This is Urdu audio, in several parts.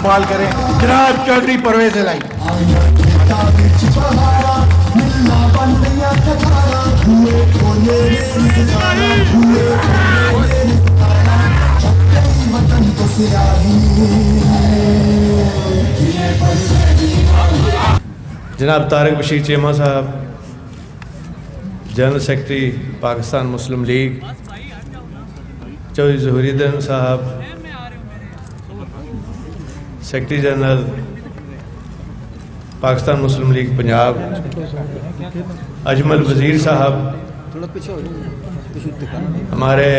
استقبال کریں جناب چودھری پرویز الہی۔ جناب طارق بشیر چیمہ صاحب، جنرل سیکرٹری پاکستان مسلم لیگ، چودھری ظہور الدین صاحب، سیکرٹری جنرل پاکستان مسلم لیگ پنجاب، اجمل وزیر صاحب، ہمارے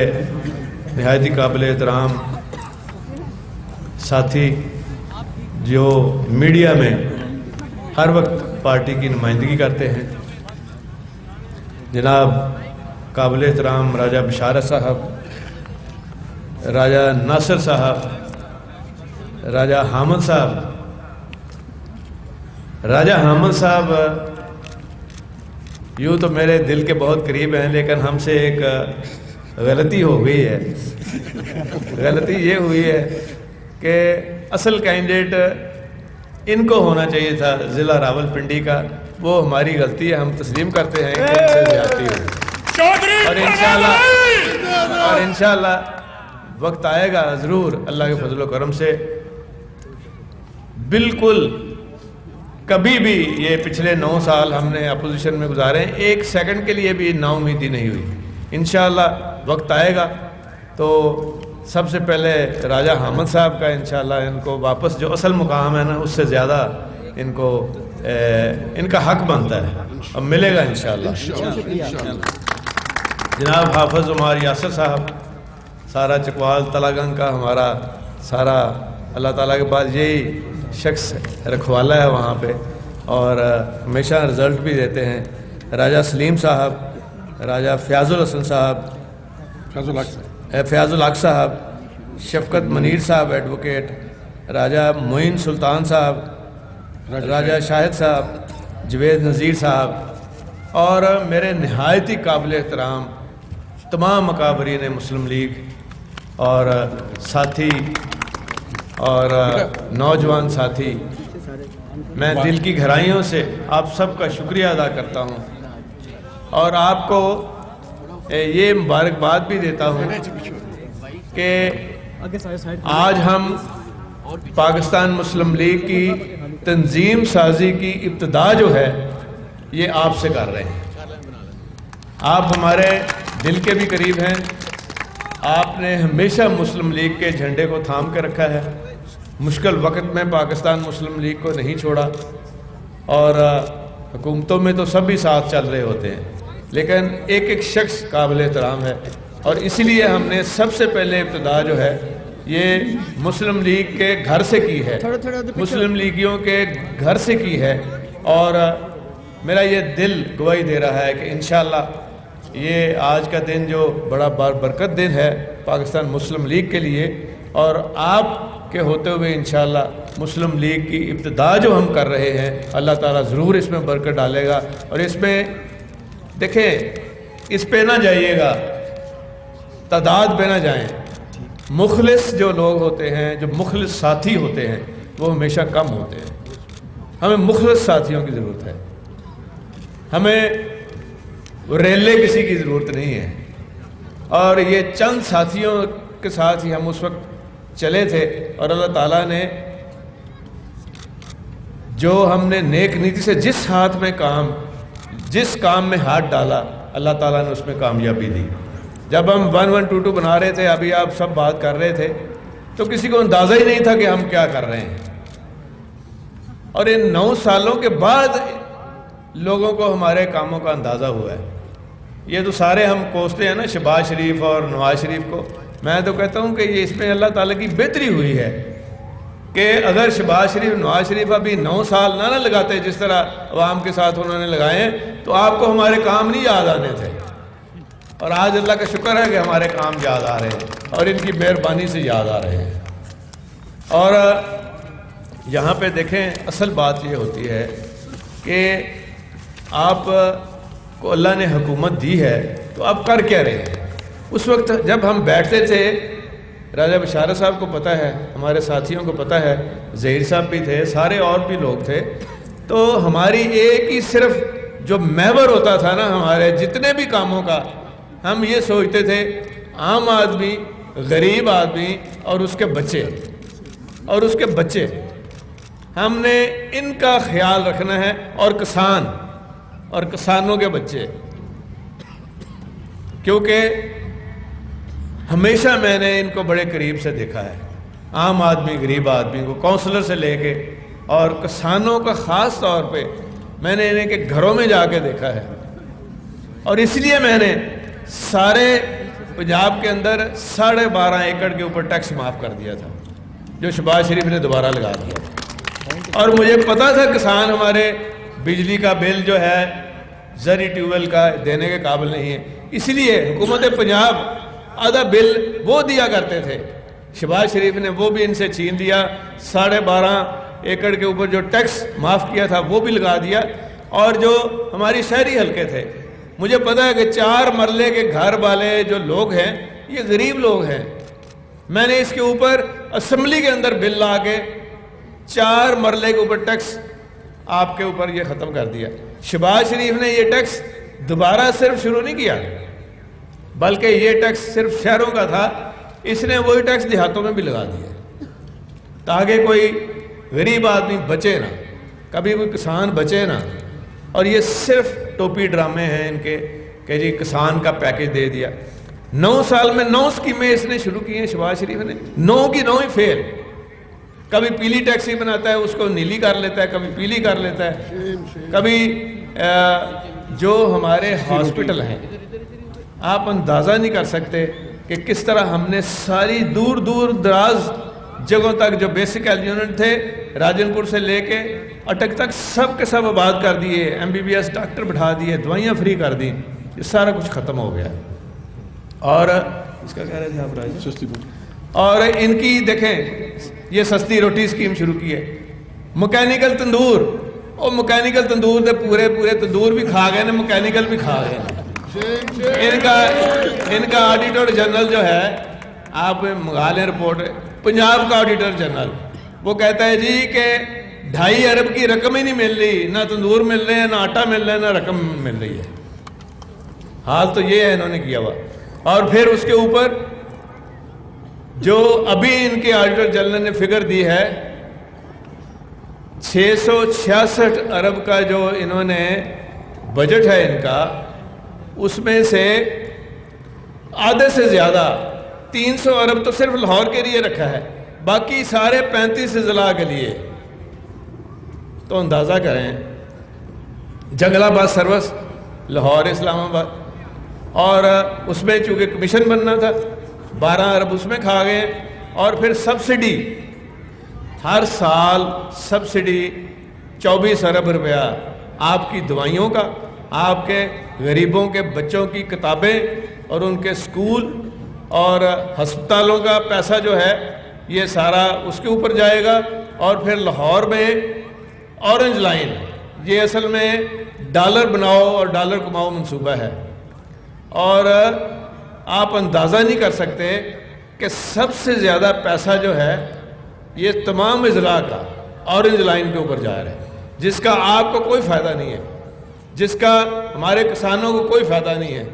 نہایت ہی قابل احترام ساتھی جو میڈیا میں ہر وقت پارٹی کی نمائندگی کرتے ہیں، جناب قابل احترام راجہ بشارت صاحب، راجہ ناصر صاحب، راجہ حامد صاحب۔ راجہ حامد صاحب یوں تو میرے دل کے بہت قریب ہیں، لیکن ہم سے ایک غلطی ہو گئی ہے۔ غلطی یہ ہوئی ہے کہ اصل کینڈیڈیٹ ان کو ہونا چاہیے تھا ضلع راولپنڈی کا، وہ ہماری غلطی ہے، ہم تسلیم کرتے ہیں کہ ان سے زیادتی ہوئی، اور انشاءاللہ وقت آئے گا ضرور اللہ کے فضل و کرم سے۔ بالکل کبھی بھی یہ پچھلے 9 سال ہم نے اپوزیشن میں گزارے ہیں، ایک سیکنڈ کے لیے بھی نا امیدی نہیں ہوئی۔ انشاءاللہ وقت آئے گا تو سب سے پہلے راجہ حامد صاحب کا انشاءاللہ ان کو واپس جو اصل مقام ہے نا اس سے زیادہ ان کو ان کا حق بنتا ہے، اب ملے گا انشاءاللہ۔ جناب حافظ عمار یاسر صاحب، سارا چکوال تلا گنگ کا ہمارا سارا اللہ تعالیٰ کے پاس یہی شخص رکھوالا ہے وہاں پہ، اور ہمیشہ رزلٹ بھی دیتے ہیں۔ راجہ سلیم صاحب، راجہ فیاض الحسن صاحب، فیاض الحق صاحب، شفقت منیر صاحب ایڈوکیٹ، راجہ معین سلطان صاحب، راجہ شاہد صاحب، جوید نذیر صاحب، اور میرے نہایت ہی قابل احترام تمام مکابرین مسلم لیگ اور ساتھی اور نوجوان ساتھی، میں دل کی گہرائیوں سے آپ سب کا شکریہ ادا کرتا ہوں، اور آپ کو یہ مبارکباد بھی دیتا ہوں کہ آج ہم پاکستان مسلم لیگ کی تنظیم سازی کی ابتدا جو ہے یہ آپ سے کر رہے ہیں۔ آپ ہمارے دل کے بھی قریب ہیں، آپ نے ہمیشہ مسلم لیگ کے جھنڈے کو تھام کے رکھا ہے، مشکل وقت میں پاکستان مسلم لیگ کو نہیں چھوڑا، اور حکومتوں میں تو سب ہی ساتھ چل رہے ہوتے ہیں، لیکن ایک ایک شخص قابل احترام ہے، اور اسی لیے ہم نے سب سے پہلے ابتدا جو ہے یہ مسلم لیگ کے گھر سے کی ہے، مسلم لیگیوں کے گھر سے کی ہے، اور میرا یہ دل گواہی دے رہا ہے کہ انشاءاللہ یہ آج کا دن جو بڑا برکت دن ہے پاکستان مسلم لیگ کے لیے، اور آپ کے ہوتے ہوئے انشاءاللہ مسلم لیگ کی ابتدا جو ہم کر رہے ہیں اللہ تعالیٰ ضرور اس میں برکت ڈالے گا، اور اس میں دیکھیں اس پہ نہ جائیے گا، تعداد پہ نہ جائیں، مخلص جو لوگ ہوتے ہیں، جو مخلص ساتھی ہوتے ہیں وہ ہمیشہ کم ہوتے ہیں، ہمیں مخلص ساتھیوں کی ضرورت ہے، ہمیں ریلے کسی کی ضرورت نہیں ہے، اور یہ چند ساتھیوں کے ساتھ ہی ہم اس وقت چلے تھے، اور اللہ تعالیٰ نے جو ہم نے نیک نیتی سے جس کام میں ہاتھ ڈالا اللہ تعالیٰ نے اس میں کامیابی دی۔ جب ہم 1122 بنا رہے تھے، ابھی آپ سب بات کر رہے تھے، تو کسی کو اندازہ ہی نہیں تھا کہ ہم کیا کر رہے ہیں، اور ان 9 سالوں کے بعد لوگوں کو ہمارے کاموں کا اندازہ ہوا ہے۔ یہ تو سارے ہم کوستے ہیں نا شہباز شریف اور نواز شریف کو، میں تو کہتا ہوں کہ یہ اس میں اللہ تعالیٰ کی بہتری ہوئی ہے کہ اگر شہباز شریف نواز شریف ابھی 9 سال نہ لگاتے جس طرح عوام کے ساتھ انہوں نے لگائے ہیں، تو آپ کو ہمارے کام نہیں یاد آنے تھے، اور آج اللہ کا شکر ہے کہ ہمارے کام یاد آ رہے ہیں اور ان کی مہربانی سے یاد آ رہے ہیں۔ اور یہاں پہ دیکھیں اصل بات یہ ہوتی ہے کہ آپ کو اللہ نے حکومت دی ہے تو آپ کر کیا رہے ہیں۔ اس وقت جب ہم بیٹھتے تھے راجہ بشارت صاحب کو پتہ ہے، ہمارے ساتھیوں کو پتہ ہے، ظہیر صاحب بھی تھے، سارے اور بھی لوگ تھے. تو ہماری ایک ہی صرف جو محور ہوتا تھا نا ہمارے جتنے بھی کاموں کا، ہم یہ سوچتے تھے عام آدمی، غریب آدمی اور اس کے بچے ہم نے ان کا خیال رکھنا ہے، اور کسانوں کے بچے. کیونکہ ہمیشہ میں نے ان کو بڑے قریب سے دیکھا ہے، عام آدمی، غریب آدمی کو، کونسلر سے لے کے، اور کسانوں کا خاص طور پہ میں نے انہیں کے گھروں میں جا کے دیکھا ہے. اور اس لیے میں نے سارے پنجاب کے اندر 12.5 ایکڑ کے اوپر ٹیکس معاف کر دیا تھا، جو شہباز شریف نے دوبارہ لگا دیا. اور مجھے پتا تھا کسان ہمارے بجلی کا بل جو ہے زرعی ٹیوب ویل کا دینے کے قابل نہیں ہے، اس لیے حکومت پنجاب آدھا بل وہ دیا کرتے تھے. شہباز شریف نے وہ بھی ان سے چھین لیا، 12.5 ایکڑ کے اوپر جو ٹیکس معاف کیا تھا وہ بھی لگا دیا. اور جو ہماری شہری حلقے تھے، مجھے پتا ہے کہ 4 مرلے کے گھر والے جو لوگ ہیں یہ غریب لوگ ہیں. میں نے اس کے اوپر اسمبلی کے اندر بل لا کے 4 مرلے کے اوپر ٹیکس آپ کے اوپر یہ ختم کر دیا. شہباز شریف نے یہ ٹیکس دوبارہ صرف شروع نہیں کیا، بلکہ یہ ٹیکس صرف شہروں کا تھا، اس نے وہی ٹیکس دیہاتوں میں بھی لگا دیا تاکہ کوئی غریب آدمی بچے نہ، کبھی کوئی کسان بچے نہ. اور یہ صرف ٹوپی ڈرامے ہیں ان کے کہ جی کسان کا پیکج دے دیا. 9 سال میں 9 اسکیمیں اس نے شروع کی ہیں شہباز شریف نے، 9 کی 9 ہی فیل. کبھی پیلی ٹیکسی بناتا ہے، اس کو نیلی کر لیتا ہے، کبھی پیلی کر لیتا ہے. کبھی جو ہمارے ہاسپٹل ہیں، آپ اندازہ نہیں کر سکتے کہ کس طرح ہم نے ساری دور دور دراز جگہوں تک جو بیسک ہیلتھ یونٹ تھے، راجن پور سے لے کے اٹک تک سب کے سب آباد کر دیے، MBBS ڈاکٹر بٹھا دیے، دوائیاں فری کر دیں. یہ سارا کچھ ختم ہو گیا. اور اس کا کہہ رہے تھے آپ راجہ، اور ان کی دیکھیں یہ سستی روٹی اسکیم شروع کی ہے. مکینیکل تندور، اور مکینیکل تندور دے پورے تندور بھی کھا گئے نا، مکینیکل بھی کھا گئے. ان کا آڈیٹر جنرل جو ہے، آپ منگا لیں رپورٹ، پنجاب کا آڈیٹر جنرل، وہ کہتا ہے جی کہ 2.5 ارب کی رقم ہی نہیں مل رہی، نہ تندور مل رہے ہیں، نہ آٹا مل رہا ہے، نہ رقم مل رہی ہے. حال تو یہ ہے انہوں نے کیا ہوا. اور پھر اس کے اوپر جو ابھی ان کے آڈیٹر جنرل نے فگر دی ہے، 666 ارب کا جو انہوں نے بجٹ ہے ان کا، اس میں سے آدھے سے زیادہ 300 ارب تو صرف لاہور کے لیے رکھا ہے، باقی سارے 35 اضلاع کے لیے. تو اندازہ کریں، جنگل آباد سروس، لاہور، اسلام آباد، اور اس میں چونکہ کمیشن بننا تھا 12 ارب اس میں کھا گئے. اور پھر سبسڈی، ہر سال سبسڈی 24 ارب روپیہ آپ کی دوائیوں کا، آپ کے غریبوں کے بچوں کی کتابیں اور ان کے سکول اور ہسپتالوں کا پیسہ جو ہے یہ سارا اس کے اوپر جائے گا. اور پھر لاہور میں اورنج لائن، یہ اصل میں ڈالر بناؤ اور ڈالر کماؤ منصوبہ ہے. اور آپ اندازہ نہیں کر سکتے کہ سب سے زیادہ پیسہ جو ہے یہ تمام اضلاع کا اورنج لائن کے اوپر جا رہا ہے، جس کا آپ کو کوئی فائدہ نہیں ہے، جس کا ہمارے کسانوں کو کوئی فائدہ نہیں ہے،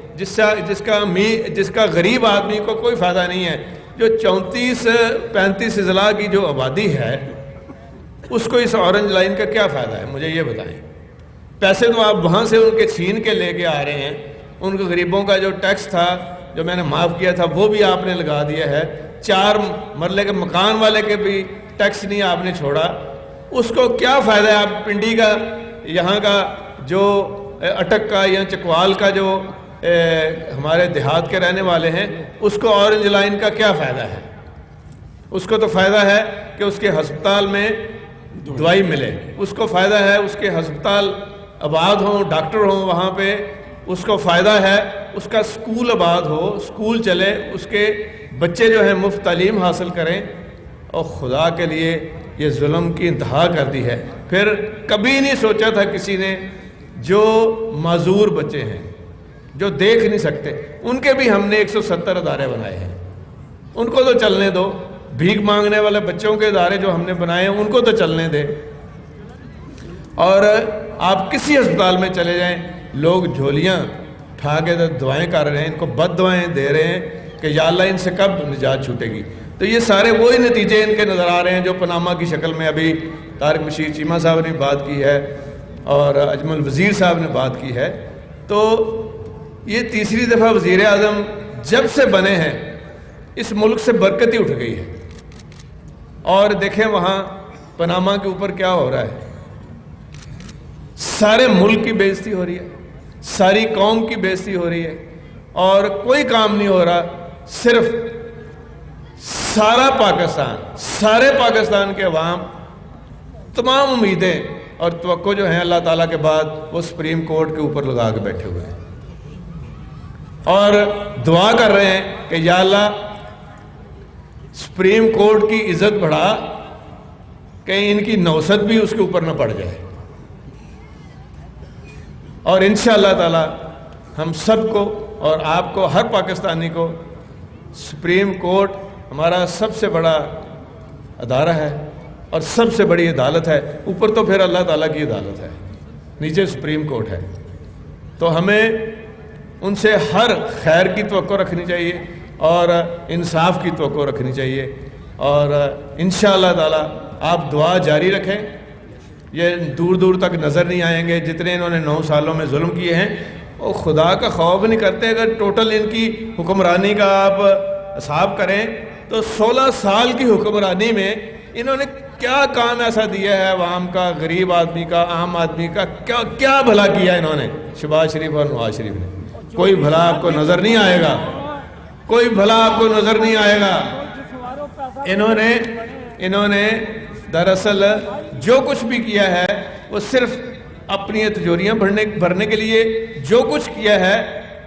جس کا غریب آدمی کو کوئی فائدہ نہیں ہے. جو 34-35 اضلاع کی جو آبادی ہے، اس کو اس اورنج لائن کا کیا فائدہ ہے؟ مجھے یہ بتائیں. پیسے تو آپ وہاں سے ان کے چھین کے لے کے آ رہے ہیں. ان کے غریبوں کا جو ٹیکس تھا جو میں نے معاف کیا تھا وہ بھی آپ نے لگا دیا ہے. 4 مرلے کے مکان والے کے بھی ٹیکس نہیں آپ نے چھوڑا. اس کو کیا فائدہ ہے؟ آپ پنڈی کا، یہاں کا جو اٹک کا یا چکوال کا جو ہمارے دیہات کے رہنے والے ہیں، اس کو اورنج لائن کا کیا فائدہ ہے؟ اس کو تو فائدہ ہے کہ اس کے ہسپتال میں دوائی ملے، اس کو فائدہ ہے اس کے ہسپتال آباد ہوں، ڈاکٹر ہوں وہاں پہ، اس کو فائدہ ہے اس کا سکول آباد ہو، سکول چلے، اس کے بچے جو ہیں مفت تعلیم حاصل کریں. اور خدا کے لیے یہ ظلم کی انتہا کر دی ہے. پھر کبھی نہیں سوچا تھا کسی نے جو معذور بچے ہیں، جو دیکھ نہیں سکتے، ان کے بھی ہم نے 170 ادارے بنائے ہیں. ان کو تو چلنے دو، بھیک مانگنے والے بچوں کے ادارے جو ہم نے بنائے ہیں ان کو تو چلنے دے۔ اور آپ کسی ہسپتال میں چلے جائیں، لوگ جھولیاں اٹھا کے دعائیں کر رہے ہیں، ان کو بد دعائیں دے رہے ہیں کہ یا اللہ ان سے کب نجات چھوٹے گی۔ تو یہ سارے وہی نتیجے ان کے نظر آ رہے ہیں جو پاناما کی شکل میں ابھی طارق مشیر چیمہ صاحب نے بات کی ہے اور اجمل وزیر صاحب نے بات کی ہے۔ تو یہ تیسری دفعہ وزیر اعظم جب سے بنے ہیں اس ملک سے برکت ہی اٹھ گئی ہے۔ اور دیکھیں وہاں پاناما کے اوپر کیا ہو رہا ہے، سارے ملک کی بے عزتی ہو رہی ہے، ساری قوم کی بے عزتی ہو رہی ہے، اور کوئی کام نہیں ہو رہا، صرف سارا پاکستان کے عوام تمام امیدیں اور توقع جو ہیں اللہ تعالیٰ کے بعد وہ سپریم کورٹ کے اوپر لگا کے بیٹھے ہوئے ہیں اور دعا کر رہے ہیں کہ یا اللہ سپریم کورٹ کی عزت بڑھا، کہیں ان کی نوست بھی اس کے اوپر نہ پڑ جائے۔ اور انشاءاللہ تعالی ہم سب کو اور آپ کو، ہر پاکستانی کو، سپریم کورٹ ہمارا سب سے بڑا ادارہ ہے اور سب سے بڑی عدالت ہے۔ اوپر تو پھر اللہ تعالیٰ کی عدالت ہے، نیچے سپریم کورٹ ہے۔ تو ہمیں ان سے ہر خیر کی توقع رکھنی چاہیے اور انصاف کی توقع رکھنی چاہیے، اور انشاءاللہ تعالی آپ دعا جاری رکھیں۔ یہ دور دور تک نظر نہیں آئیں گے جتنے انہوں نے 9 سالوں میں ظلم کیے ہیں، وہ خدا کا خوف نہیں کرتے۔ اگر ٹوٹل ان کی حکمرانی کا آپ حساب کریں تو 16 سال کی حکمرانی میں انہوں نے کیا کام ایسا دیا ہے عوام کا، غریب آدمی کا، عام آدمی کا، کیا بھلا کیا انہوں نے شہباز شریف اور نواز شریف نے؟ کوئی بھلا آپ کو نظر نہیں آئے گا، کوئی بھلا آپ کو نظر نہیں آئے گا۔ انہوں نے دراصل جو کچھ بھی کیا ہے وہ صرف اپنی تجوریاں بھرنے کے لیے، جو کچھ کیا ہے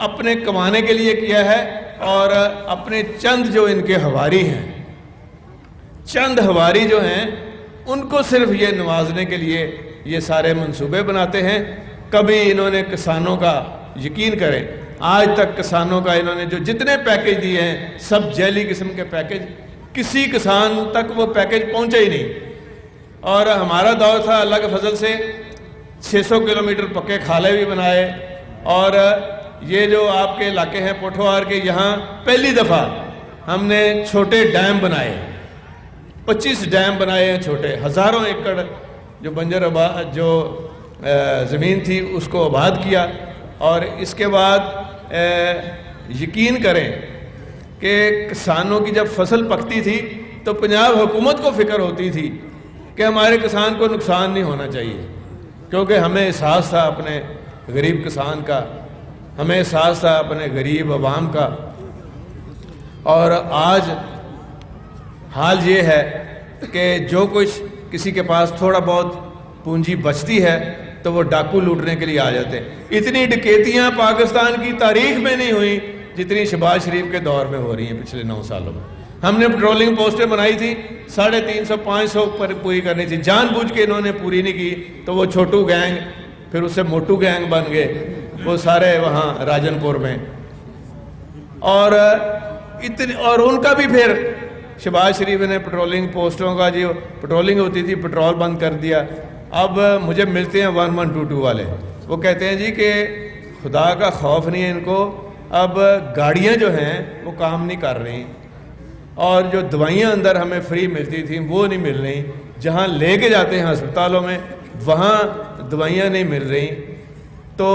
اپنے کمانے کے لیے کیا ہے، اور اپنے چند جو ان کے ہواری ہیں، چند ہواری جو ہیں ان کو صرف یہ نوازنے کے لیے یہ سارے منصوبے بناتے ہیں۔ کبھی انہوں نے کسانوں کا، یقین کریں آج تک کسانوں کا انہوں نے جو جتنے پیکج دیے ہیں سب جعلی قسم کے پیکج، کسی کسان تک وہ پیکج پہنچا ہی نہیں۔ اور ہمارا دور تھا اللہ کے فضل سے 600 کلومیٹر پکے کھالے بھی بنائے، اور یہ جو آپ کے علاقے ہیں پوٹھوہار کے، یہاں پہلی دفعہ ہم نے چھوٹے ڈیم بنائے، 25 ڈیم بنائے ہیں چھوٹے، ہزاروں ایکڑ جو بنجر جو زمین تھی اس کو آباد کیا۔ اور اس کے بعد یقین کریں کہ کسانوں کی جب فصل پکتی تھی تو پنجاب حکومت کو فکر ہوتی تھی کہ ہمارے کسان کو نقصان نہیں ہونا چاہیے، کیونکہ ہمیں احساس تھا اپنے غریب کسان کا، ہمیں احساس تھا اپنے غریب عوام کا۔ اور آج حال یہ ہے کہ جو کچھ کسی کے پاس تھوڑا بہت پونجی بچتی ہے تو وہ ڈاکو لوٹنے کے لیے آ جاتے ہیں۔ اتنی ڈکیتیاں پاکستان کی تاریخ میں نہیں ہوئی جتنی شہباز شریف کے دور میں ہو رہی ہیں پچھلے 9 سالوں میں۔ ہم نے پٹرولنگ پوسٹیں بنائی تھی 350 500 پر پوری کرنی تھی، جان بوجھ کے انہوں نے پوری نہیں کی تو وہ چھوٹو گینگ، پھر اس سے موٹو گینگ بن گئے، وہ سارے وہاں راجن پور میں۔ اور ان کا بھی پھر شہباز شریف نے پٹرولنگ پوسٹوں کا جو پٹرولنگ ہوتی تھی پٹرول بند کر دیا۔ اب مجھے ملتے ہیں 1122 والے، وہ کہتے ہیں جی کہ خدا کا خوف نہیں ہے ان کو، اب گاڑیاں جو ہیں وہ کام نہیں کر رہی، اور جو دوائیاں اندر ہمیں فری ملتی تھیں وہ نہیں مل رہی، جہاں لے کے جاتے ہیں ہسپتالوں میں وہاں دوائیاں نہیں مل رہی۔ تو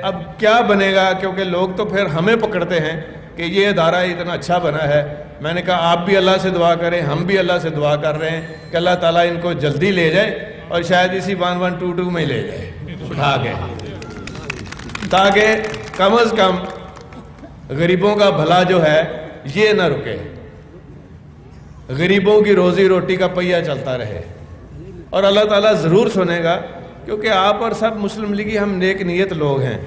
اب کیا بنے گا، کیونکہ لوگ تو پھر ہمیں پکڑتے ہیں کہ یہ ادارہ اتنا اچھا بنا ہے۔ میں نے کہا آپ بھی اللہ سے دعا کریں، ہم بھی اللہ سے دعا کر رہے ہیں کہ اللہ تعالیٰ ان کو جلدی لے جائے اور شاید اسی 1122 میں لے جائے اٹھا کے، تاکہ کم از کم غریبوں کا بھلا جو ہے یہ نہ رکے، غریبوں کی روزی روٹی کا پہیہ چلتا رہے۔ اور اللہ تعالیٰ ضرور سنے گا، کیونکہ آپ اور سب مسلم لیگی ہم نیک نیت لوگ ہیں،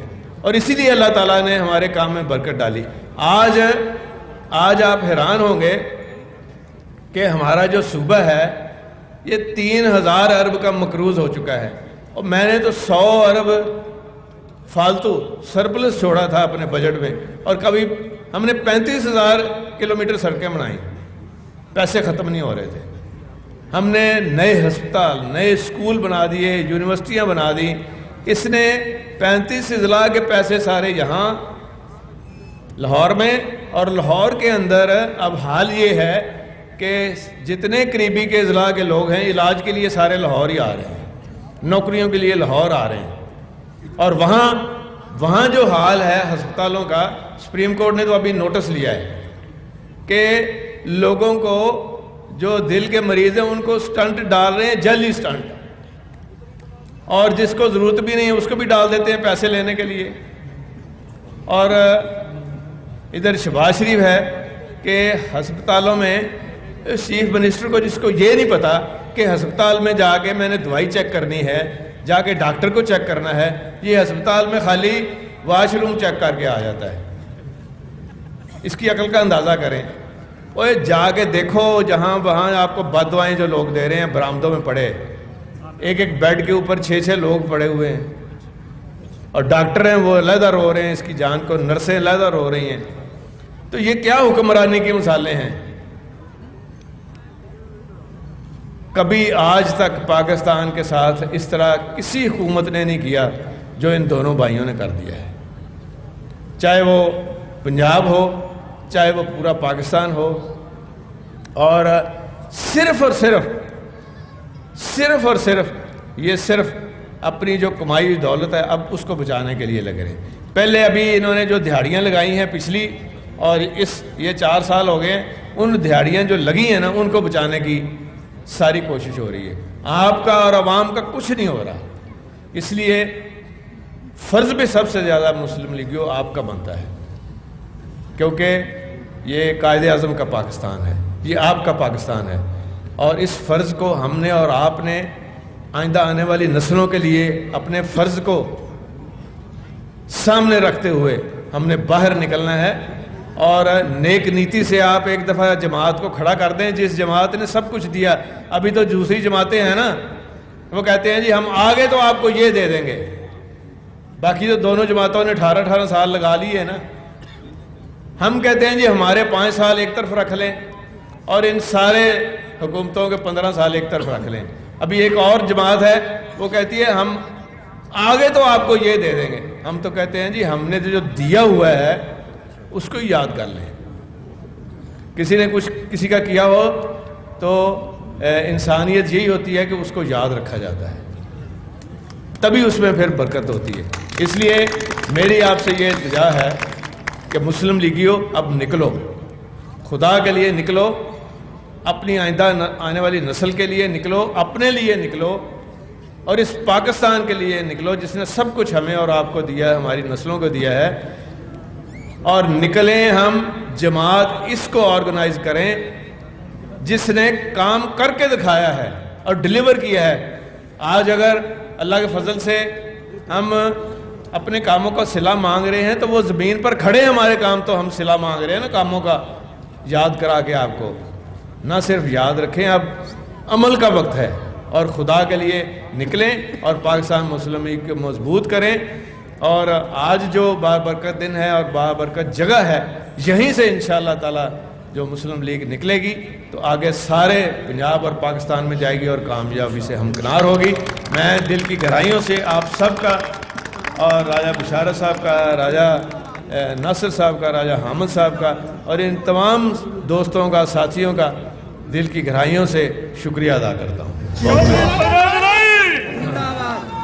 اور اسی لیے اللہ تعالیٰ نے ہمارے کام میں برکت ڈالی۔ آج آپ حیران ہوں گے کہ ہمارا جو صوبہ ہے یہ 3000 ارب کا مقروض ہو چکا ہے، اور میں نے تو 100 ارب فالتو سرپلس چھوڑا تھا اپنے بجٹ میں، اور کبھی ہم نے 35,000 کلومیٹر سڑکیں بنائیں، پیسے ختم نہیں ہو رہے تھے. ہم نے نئے ہسپتال، نئے اسکول بنا دیے، یونیورسٹیاں بنا دی. اس نے 35 اضلاع کے پیسے سارے یہاں لاہور میں، اور لاہور کے اندر اب حال یہ ہے کہ جتنے قریبی کے اضلاع کے لوگ ہیں علاج کے لیے سارے لاہور ہی آ رہے ہیں، نوکریوں کے لیے لاہور آ رہے ہیں. اور وہاں جو حال ہے ہسپتالوں کا، سپریم کورٹ نے تو ابھی نوٹس لیا ہے کہ لوگوں کو جو دل کے مریض ہیں ان کو سٹنٹ ڈال رہے ہیں، جعلی سٹنٹ، اور جس کو ضرورت بھی نہیں ہے اس کو بھی ڈال دیتے ہیں پیسے لینے کے لیے. اور ادھر شہباز شریف ہے کہ ہسپتالوں میں چیف منسٹر کو، جس کو یہ نہیں پتا کہ ہسپتال میں جا کے میں نے دوائی چیک کرنی ہے، جا کے ڈاکٹر کو چیک کرنا ہے، یہ ہسپتال میں خالی واش روم چیک کر کے آ جاتا ہے. اس کی عقل کا اندازہ کریں. اوے جا کے دیکھو جہاں وہاں آپ کو بد دعائیں جو لوگ دے رہے ہیں برآمدوں میں پڑے، ایک بیڈ کے اوپر 6 لوگ پڑے ہوئے ہیں، اور ڈاکٹر ہیں وہ علیحدہ رو رہے ہیں اس کی جان کو، نرسیں علیحدہ رو رہی ہیں. تو یہ کیا حکمرانی کے مثالیں ہیں؟ کبھی آج تک پاکستان کے ساتھ اس طرح کسی حکومت نے نہیں کیا جو ان دونوں بھائیوں نے کر دیا ہے، چاہے وہ پنجاب ہو چاہے وہ پورا پاکستان ہو. اور صرف اور صرف یہ صرف اپنی جو کمائی ہوئی دولت ہے اب اس کو بچانے کے لیے لگ رہے ہیں. پہلے ابھی انہوں نے جو دہاڑیاں لگائی ہیں پچھلی، اور یہ 4 سال ہو گئے ہیں، ان دہاڑیاں جو لگی ہیں نا ان کو بچانے کی ساری کوشش ہو رہی ہے. آپ کا اور عوام کا کچھ نہیں ہو رہا. اس لیے فرض بھی سب سے زیادہ مسلم لیگیوں آپ کا بنتا ہے، کیونکہ یہ قائد اعظم کا پاکستان ہے، یہ آپ کا پاکستان ہے. اور اس فرض کو ہم نے اور آپ نے آئندہ آنے والی نسلوں کے لیے اپنے فرض کو سامنے رکھتے ہوئے ہم نے باہر نکلنا ہے. اور نیک نیتی سے آپ ایک دفعہ جماعت کو کھڑا کر دیں، جس جماعت نے سب کچھ دیا. ابھی تو دوسری جماعتیں ہیں نا، وہ کہتے ہیں جی ہم آگے تو آپ کو یہ دے دیں گے، باقی تو دونوں جماعتوں نے 18 سال لگا لی ہے نا. ہم کہتے ہیں جی ہمارے 5 سال ایک طرف رکھ لیں اور ان سارے حکومتوں کے 15 سال ایک طرف رکھ لیں. ابھی ایک اور جماعت ہے وہ کہتی ہے ہم آگے تو آپ کو یہ دے دیں گے. ہم تو کہتے ہیں جی ہم نے جو دیا ہوا ہے اس کو یاد کر لیں. کسی نے کچھ کسی کا کیا ہو تو انسانیت یہی ہوتی ہے کہ اس کو یاد رکھا جاتا ہے، تبھی اس میں پھر برکت ہوتی ہے. اس لیے میری آپ سے یہ التجا ہے کہ مسلم لیگیوں اب نکلو، خدا کے لیے نکلو، اپنی آئندہ آنے والی نسل کے لیے نکلو، اپنے لیے نکلو، اور اس پاکستان کے لیے نکلو جس نے سب کچھ ہمیں اور آپ کو دیا ہے، ہماری نسلوں کو دیا ہے. اور نکلیں ہم جماعت اس کو آرگنائز کریں جس نے کام کر کے دکھایا ہے اور ڈیلیور کیا ہے. آج اگر اللہ کے فضل سے ہم اپنے کاموں کا صلہ مانگ رہے ہیں تو وہ زمین پر کھڑے ہیں ہمارے کام، تو ہم صلہ مانگ رہے ہیں نا کاموں کا، یاد کرا کے آپ کو. نہ صرف یاد رکھیں، اب عمل کا وقت ہے، اور خدا کے لیے نکلیں اور پاکستان مسلم لیگ کو مضبوط کریں. اور آج جو بابرکت دن ہے اور بابرکت جگہ ہے، یہیں سے انشاءاللہ تعالی جو مسلم لیگ نکلے گی تو آگے سارے پنجاب اور پاکستان میں جائے گی اور کامیابی سے ہمکنار ہوگی. میں دل کی گہرائیوں سے آپ سب کا اور راجہ بشارت صاحب کا، راجہ ناصر صاحب کا، راجہ حامد صاحب کا اور ان تمام دوستوں کا، ساتھیوں کا دل کی گہرائیوں سے شکریہ ادا کرتا ہوں.